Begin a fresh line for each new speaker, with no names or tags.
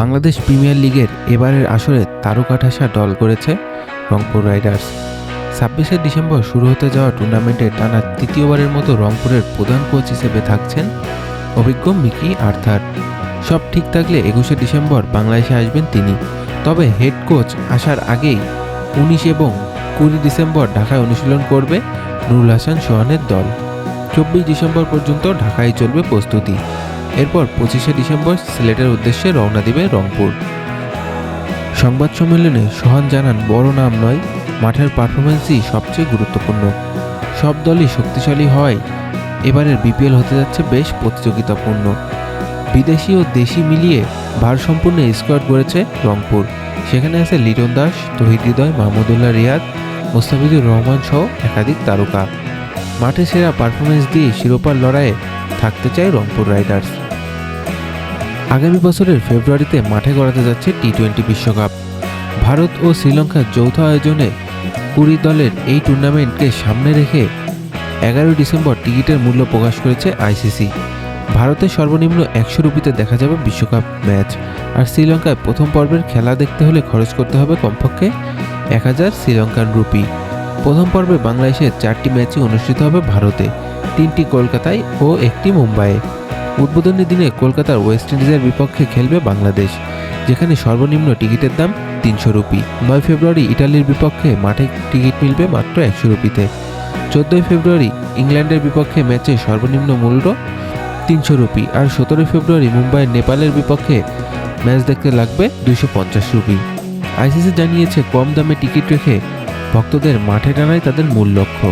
Bangladesh premier লিগের এবারের আসরে তারকা ঠাসা দল করেছে রংপুর রাইডার্স। ২৬শে ডিসেম্বর শুরু হতে যাওয়া টুর্নামেন্টে টানা তৃতীয়বারের মতো রংপুরের প্রধান কোচ হিসেবে থাকছেন অভিজ্ঞ মিকি আর্থার। সব ঠিক থাকলে ২১শে ডিসেম্বর বাংলাদেশে আসবেন তিনি। তবে হেড কোচ আসার আগেই ১৯ এবং ২০ ডিসেম্বর ঢাকায় অনুশীলন করবে নুরুল হাসান সোহানের দল। ২৪ ডিসেম্বর পর্যন্ত ঢাকায় চলবে প্রস্তুতি। এরপর ২৫শে ডিসেম্বর সিলেটের উদ্দেশ্যে রওনা দিবে রংপুর। সংবাদ সম্মেলনে সোহান জানান, বড় নাম নয়, মাঠের পারফরমেন্সই সবচেয়ে গুরুত্বপূর্ণ। সব দলই শক্তিশালী হওয়ায় এবারের বিপিএল হতে যাচ্ছে বেশ প্রতিযোগিতাপূর্ণ। বিদেশি ও দেশি মিলিয়ে ভারসম্পূর্ণ স্কোয়াড গড়েছে রংপুর। সেখানে আছে লিটন দাস, তৌহিদ হৃদয়, মাহমুদুল্লাহ রিয়াদ, মোস্তাফিজুর রহমান সহ একাধিক তারকা। মাঠে সেরা পারফরমেন্স দিয়ে শিরোপার লড়াইয়ে থাকতে চায় রংপুর রাইডার্স। আগামী বছরের ফেব্রুয়ারিতে মাঠে গড়াতে যাচ্ছে টি-20 বিশ্বকাপ। ভারত ও শ্রীলঙ্কার যৌথ আয়োজনে ২০ দলের এই টুর্নামেন্টকে সামনে রেখে ১১ ডিসেম্বর টিকিটের মূল্য প্রকাশ করেছে আইসিসি। ভারতের সর্বনিম্ন ১০০ রুপিতে দেখা যাবে বিশ্বকাপ ম্যাচ, আর শ্রীলঙ্কায় প্রথম পর্বের খেলা দেখতে হলে খরচ করতে হবে কমপক্ষে ১০০০ শ্রীলঙ্কান রুপি। প্রথম পর্বে বাংলাদেশের ৪টি ম্যাচই অনুষ্ঠিত হবে ভারতে, ৩টি কলকাতায় ও ১টি মুম্বাইয়ে। উদ্বোধনী দিনে কলকাতার ওয়েস্ট ইন্ডিজের বিপক্ষে খেলবে বাংলাদেশ, যেখানে সর্বনিম্ন টিকিটের দাম ৩০০ রুপি। ৯ ফেব্রুয়ারি ইটালির বিপক্ষে মাঠে টিকিট মিলবে মাত্র ১০০ রুপিতে। ১৪ ফেব্রুয়ারি ইংল্যান্ডের বিপক্ষে ম্যাচে সর্বনিম্ন মূল্য ৩০০ রুপি, আর ১৭ ফেব্রুয়ারি মুম্বাইয়ের নেপালের বিপক্ষে ম্যাচ দেখতে লাগবে ২৫০ রুপি। আইসিসি জানিয়েছে, কম দামে টিকিট রেখে ভক্তদের মাঠে টানাই তাদের মূল লক্ষ্য।